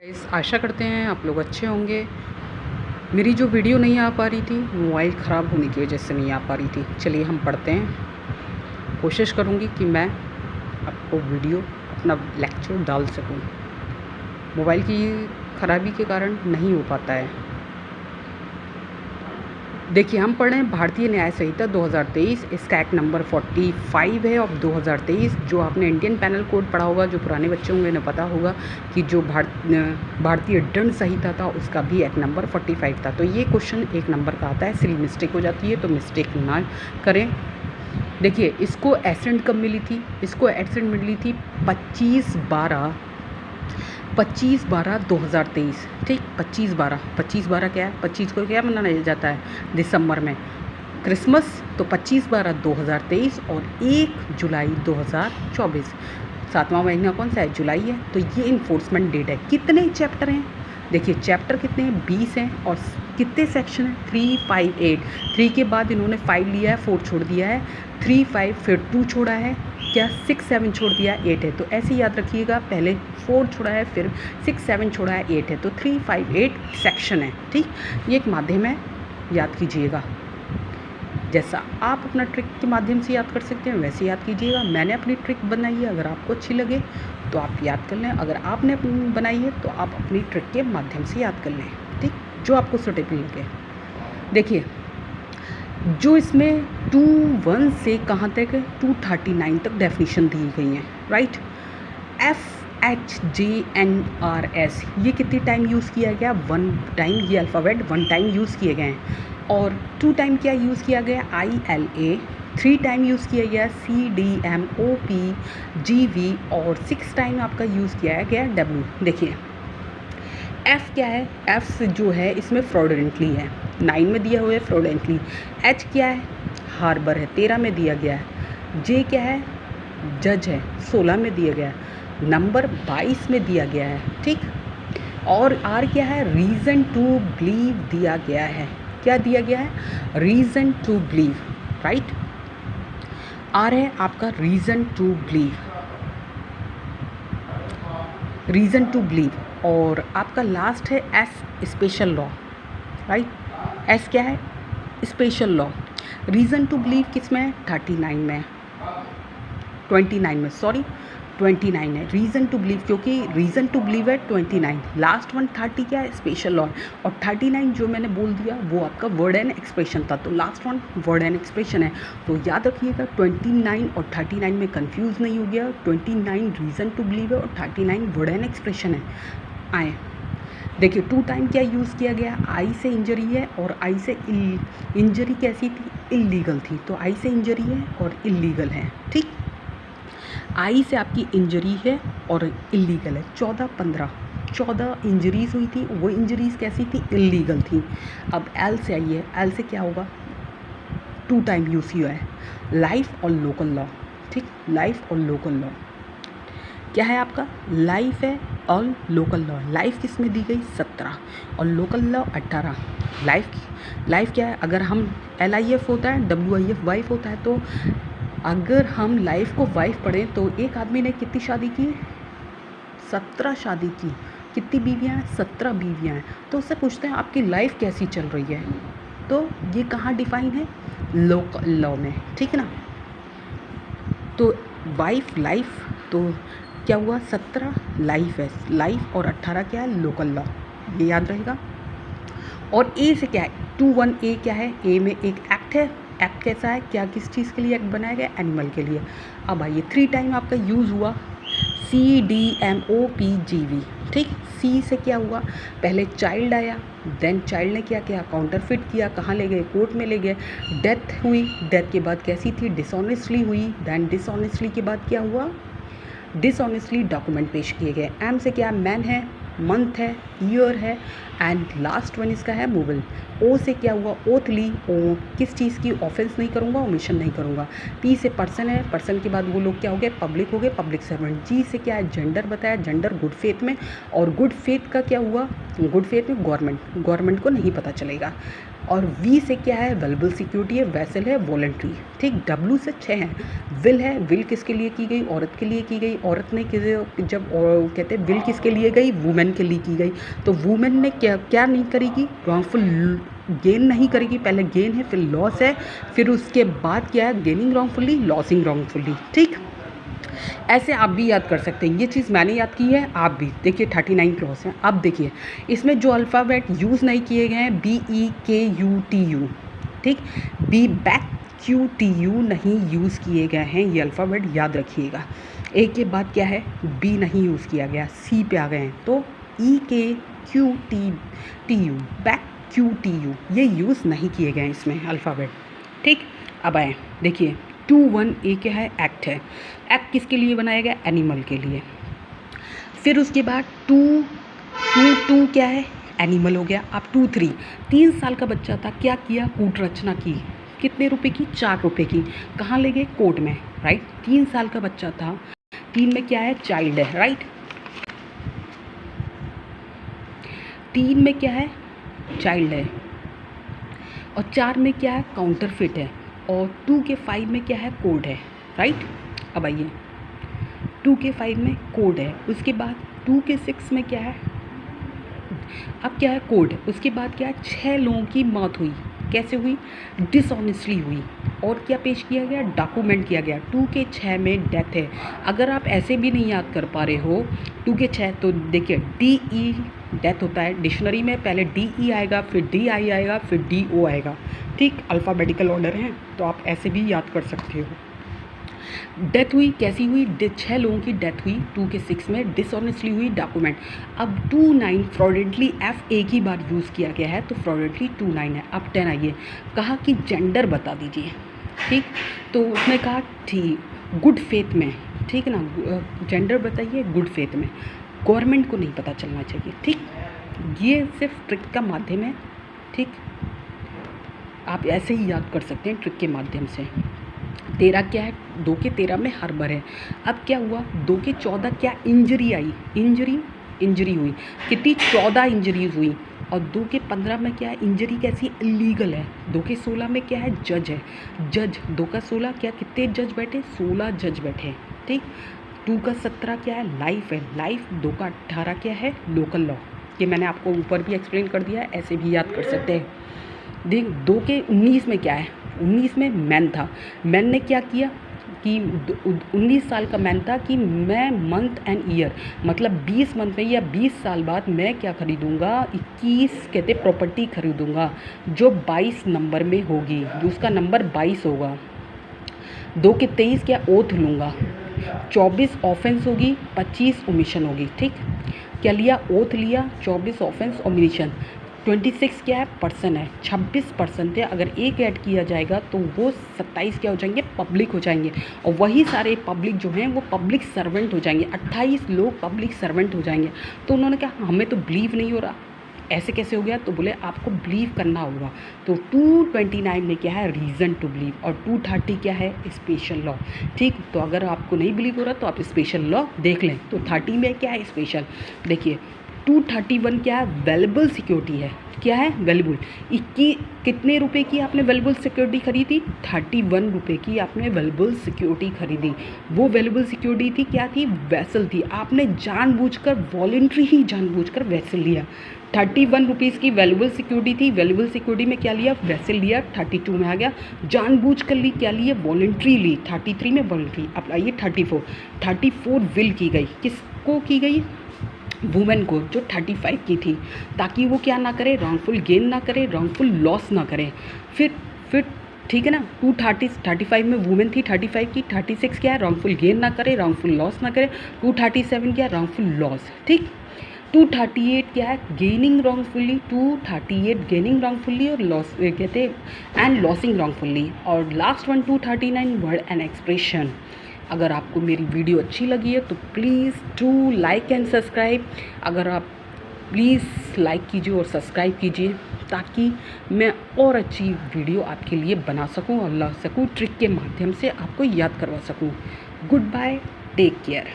आशा करते हैं आप लोग अच्छे होंगे। मेरी जो वीडियो नहीं आ पा रही थी, मोबाइल ख़राब होने की वजह से नहीं आ पा रही थी। चलिए हम पढ़ते हैं। कोशिश करूँगी कि मैं आपको वीडियो अपना लेक्चर डाल सकूँ। मोबाइल की ख़राबी के कारण नहीं हो पाता है। देखिए, हम पढ़ रहे हैं भारतीय न्याय संहिता 2023। इसका एक्ट नंबर 45 है ऑफ 2023। जो आपने इंडियन पैनल कोड पढ़ा होगा, जो पुराने बच्चे होंगे उन्हें पता होगा कि जो भारतीय दंड संहिता था उसका भी एक्ट नंबर 45 था। तो ये क्वेश्चन 1 नंबर का आता है। सिली मिस्टेक हो जाती है, तो मिस्टेक ना करें। देखिए, इसको एसेंट कब मिली थी? इसको एसेंट मिली थी 25/12/2023। ठीक, 25/12 क्या है? 25 को क्या मनाया जाता है दिसंबर में? क्रिसमस। तो 25/12/2023 और 1 जुलाई 2024। 7वां महीना कौन सा है? जुलाई है। तो ये इन्फोर्समेंट डेट है। कितने चैप्टर हैं? देखिए, चैप्टर कितने हैं? 20 हैं। और कितने सेक्शन हैं? 3, 5, 8। 3 के बाद इन्होंने 5 लिया है, 4 छोड़ दिया है, 3, 5 फिर 2 छोड़ा है, क्या 6, 7 छोड़ दिया, 8 है। तो ऐसे याद रखिएगा, पहले 4 छोड़ा है, फिर 6, 7 छोड़ा है, 8 है। तो 3, 5, 8 सेक्शन है। ठीक, ये एक माध्यम है, याद कीजिएगा। जैसा आप अपना ट्रिक के माध्यम से याद कर सकते हैं वैसे याद कीजिएगा। मैंने अपनी ट्रिक बनाई है, अगर आपको अच्छी लगे तो आप याद कर लें। अगर आपने अपनी बनाई है तो आप अपनी ट्रिक के माध्यम से याद कर लें। ठीक, जो आपको सूटेबल लगे। देखिए, जो इसमें 2:1 से कहाँ तक है? 239 तक डेफिनेशन दी गई हैं। राइट। FHJNRS ये कितनी टाइम यूज़ किया गया? 1 टाइम। ये अल्फ़ाबेट 1 टाइम यूज़ किए गए हैं। और 2 टाइम क्या यूज़ किया गया? ILA। 3 टाइम यूज़ किया गया CDMOPGV। और 6 टाइम आपका यूज़ किया गया W। देखिए, F क्या है? F जो है इसमें फ्रॉडुलेंटली है, 9 में दिया हुआ है फ्रॉडुलेंटली। H क्या है? हार्बर है, 13 में दिया गया है। J क्या है? जज है, 16 में दिया गया है। नंबर 22 में दिया गया है। ठीक, और R क्या है? रीज़न टू बिलीव दिया गया है। क्या दिया गया है? Reason to believe. Right, R है आपका reason to believe, reason to believe. और आपका लास्ट है S special law. Right, S क्या है? Special law. Reason to believe किस में है? 39 में, 29 में, सॉरी 29 है रीज़न टू बिलीव, क्योंकि रीज़न टू बिलीव है 29। लास्ट वन 30 क्या है? Special law. और 39 जो मैंने बोल दिया वो आपका वर्ड एंड एक्सप्रेशन था, तो last one word and expression है। तो याद रखिएगा, 29 और 39 में कंफ्यूज नहीं हो गया। 29 रीज़न टू बिलीव है और 39 वर्ड एंड एक्सप्रेशन है। आए देखिए, 2 टाइम क्या यूज़ किया गया? आई से इंजरी है, और आई से इंजरी कैसी थी? इलीगल थी। तो आई से इंजरी है और इलीगल है। ठीक, आई से आपकी इंजरी है और इलीगल है। 14 इंजरीज़ हुई थी, वो इंजरीज़ कैसी थी? इलीगल थी। अब एल से आई है, एल से क्या होगा? 2 टाइम यूज़ हुआ है, लाइफ और लोकल लॉ। ठीक, लाइफ और लोकल लॉ क्या है आपका? लाइफ है और लोकल लॉ। लाइफ किस में दी गई? 17 और लोकल लॉ 18। लाइफ क्या है? अगर हम LIF होता है, WIF वाइफ होता है, तो अगर हम लाइफ को वाइफ पढ़ें तो एक आदमी ने कितनी शादी की? 17 शादी की। कितनी बीवियाँ हैं? 17 बीवियाँ हैं। तो उससे पूछते हैं आपकी लाइफ कैसी चल रही है? तो ये कहाँ डिफाइन है? लोकल लॉ में। ठीक है ना। तो वाइफ, लाइफ, तो क्या हुआ? 17 लाइफ है, लाइफ, और 18 क्या है? Local law. ये याद रहेगा। और ए से क्या है? 21A क्या है? ए में एक एक्ट है। एक्ट कैसा है? क्या किस चीज़ के लिए एक्ट बनाया गया? एनिमल के लिए। अब आइए, 3 टाइम आपका यूज़ हुआ CDMOPGV। ठीक, सी से क्या हुआ? पहले चाइल्ड आया, देन चाइल्ड ने क्या किया? काउंटरफिट किया। कहाँ ले गए? कोर्ट में ले गए। डेथ हुई, डेथ के बाद कैसी थी? डिसऑनेस्टली हुई। देन डिसऑनेस्टली के बाद क्या हुआ? डिसऑनेस्टली डॉक्यूमेंट पेश किए गए। एम से क्या? मैन है, मंथ है, ईयर है, एंड लास्ट वन इसका है मोबाइल। ओ से क्या हुआ? ओथली। ओ किस चीज़ की? ऑफेंस नहीं करूँगा, ओमिशन नहीं करूँगा। पी से पर्सन है, पर्सन के बाद वो लोग क्या हो गए? पब्लिक हो गए, पब्लिक सर्वेंट। जी से क्या है? जेंडर बताया, जेंडर गुड फेथ में। और गुड फेथ का क्या हुआ? गुड फेथ में गवर्नमेंट को नहीं पता चलेगा। और वी से क्या है, वेलेबल सिक्योरिटी है, वेसल है, वॉलंटरी। ठीक, डब्ल्यू से 6 हैं। विल है, विल किसके लिए की गई, औरत के लिए की गई। औरत ने जब कहते हैं विल किसके लिए गई, वुमेन के लिए की गई। तो वुमेन ने क्या नहीं करेगी, रॉन्गफुल गेन नहीं करेगी। पहले गेन है, फिर लॉस है, फिर उसके बाद क्या है, गेनिंग रॉन्गफुली, लॉसिंग रॉन्गफुली। ठीक, ऐसे आप भी याद कर सकते हैं। ये चीज़ मैंने याद की है, आप भी देखिए 39 क्लॉज हैं। अब देखिए इसमें जो अल्फ़ाबेट यूज़ नहीं किए गए हैं, BEKUTU, ठीक, बी बैक QTU नहीं यूज़ किए गए हैं, ये अल्फ़ाबेट याद रखिएगा। एक के बाद क्या है, बी नहीं यूज़ किया गया, सी पे आ गए हैं, तो EKQTU, बैक QTU ये यूज़ नहीं किए गए हैं इसमें अल्फ़ाबेट। ठीक, अब आए देखिए 21A क्या है, एक्ट है। एक्ट किसके लिए बनाया गया, एनिमल के लिए। फिर उसके बाद 2 क्या है, एनिमल हो गया। अब 2-3, 3 साल का बच्चा था, क्या किया, कूट रचना की। कितने रुपए की, 4 रुपए की। कहाँ ले गए, कोर्ट में, राइट। 3 साल का बच्चा था, 3 में क्या है, चाइल्ड है, राइट। 3 में क्या है, चाइल्ड है, और 4 में क्या है, काउंटरफिट है, और 2 के 5 में क्या है, कोड है, राइट। अब आइए 2 के 5 में कोड है, उसके बाद 2 के 6 में क्या है, अब क्या है, कोड। उसके बाद क्या है, 6 लोगों की मौत हुई। कैसे हुई, डिसऑनेस्टली हुई। और क्या पेश किया गया, डॉक्यूमेंट किया गया। 2 के 6 में डेथ है। अगर आप ऐसे भी नहीं याद कर पा रहे हो 2 के 6, तो देखिए DE डेथ होता है। डिक्शनरी में पहले DE आएगा, फिर DI आएगा, फिर DO आएगा। ठीक, अल्फ़ाबेटिकल ऑर्डर है, तो आप ऐसे भी याद कर सकते हो। डेथ हुई, कैसी हुई, 6 लोगों की डेथ हुई। 2 के 6 में डिसऑनेस्टली हुई, डॉक्यूमेंट। अब 29 फ्रॉडेंटली, F एक ही बार यूज़ किया गया है, तो फ्रॉडेंटली 29 है। अब 10 आइए, कहा कि जेंडर बता दीजिए। ठीक, तो उसने कहा ठीक, गुड फेथ में, ठीक है ना, जेंडर बताइए गुड फेथ में। गवर्नमेंट को नहीं पता चलना चाहिए। ठीक, ये सिर्फ ट्रिक का माध्यम है। ठीक, आप ऐसे ही याद कर सकते हैं ट्रिक के माध्यम से। 13 क्या है, 2 के 13 में हर्बर है। अब क्या हुआ, 2 के 14 क्या, इंजरी आई, इंजरी हुई। कितनी, 14 इंजरीज हुई। और 2 के 15 में क्या है, इंजरी कैसी, इलीगल है। 2 के 16 में क्या है, जज है, जज। 2 का 16 क्या, कितने जज बैठे, 16 जज बैठे। ठीक, 2 का 17 क्या है, लाइफ है, लाइफ। 2 का 18 क्या है, लोकल लॉ। ये मैंने आपको ऊपर भी एक्सप्लेन कर दिया है, ऐसे भी याद कर सकते हैं। देख 2 के 19 में क्या है, 19 में मैन था। मैन ने क्या किया कि 19 साल का मैन था कि मैं मंथ एंड ईयर, मतलब 20 मंथ में या 20 साल बाद मैं क्या खरीदूंगा, 21 कहते प्रॉपर्टी खरीदूंगा जो 22 नंबर में होगी, जो उसका नंबर 22 होगा। 2 के 23 क्या, ओथ लूँगा। 24 ऑफेंस होगी, 25 ओमिशन होगी। ठीक, क्या लिया, ओथ लिया, 24 ऑफेंस ओमिशन। 26 क्या है, पर्सन है, 26 पर्सन थे। अगर एक ऐड किया जाएगा तो वो 27 क्या हो जाएंगे, पब्लिक हो जाएंगे। और वही सारे पब्लिक जो हैं वो पब्लिक सर्वेंट हो जाएंगे। 28 लोग पब्लिक सर्वेंट हो जाएंगे। तो उन्होंने कहा हमें तो बिलीव नहीं हो रहा, ऐसे कैसे हो गया, तो बोले आपको बिलीव करना होगा। तो 229 में क्या है, रीज़न टू बिलीव, और 230 क्या है, स्पेशल लॉ। ठीक, तो अगर आपको नहीं बिलीव हो रहा तो आप स्पेशल लॉ देख लें। तो 30 में क्या है, स्पेशल। देखिए 231 क्या है, वैल्यूएबल सिक्योरिटी है। क्या है, वैल्यूएबल। कितने रुपए की आपने वैल्यूएबल सिक्योरिटी खरीदी, 31 रुपये की आपने वैल्यूएबल सिक्योरिटी खरीदी। वो वैल्यूएबल सिक्योरिटी थी, क्या थी, वेसल थी। आपने जानबूझकर, वॉलंटरी ही जानबूझकर वेसल लिया। 31 रुपीज़ की वैल्यूएबल सिक्योरिटी थी। वैल्यूएबल सिक्योरिटी में क्या लिया, वेसल लिया। 32 में आ गया, जानबूझकर ली, क्या लिए, वॉलंटरी ली। 33 में वॉलंटरी। अब आइए 34 विल की गई, किसको की गई, वुमेन को, जो 35 की थी, ताकि वो क्या ना करे, रॉन्गफुल गेन ना करे, रॉन्गफुल लॉस ना करे। फिर ठीक है ना, 35 में वुमेन थी 35 की। 36 क्या है, रॉन्गफुल गेन ना करे, रॉन्गफुल लॉस ना करे। 237 क्या है, रॉन्गफुल लॉस। ठीक, 238 क्या है, गेनिंग रॉन्गफुली। 238 गेनिंग रॉन्गफुली और लॉस कहते एंड लॉसिंग रॉन्गफुली। और last one 239 word and expression. अगर आपको मेरी वीडियो अच्छी लगी है तो please do like and subscribe. अगर आप प्लीज़ लाइक कीजिए और सब्सक्राइब कीजिए, ताकि मैं और अच्छी वीडियो आपके लिए बना सकूं और ला सकूं, ट्रिक के माध्यम से आपको याद करवा सकूं। Goodbye, take care.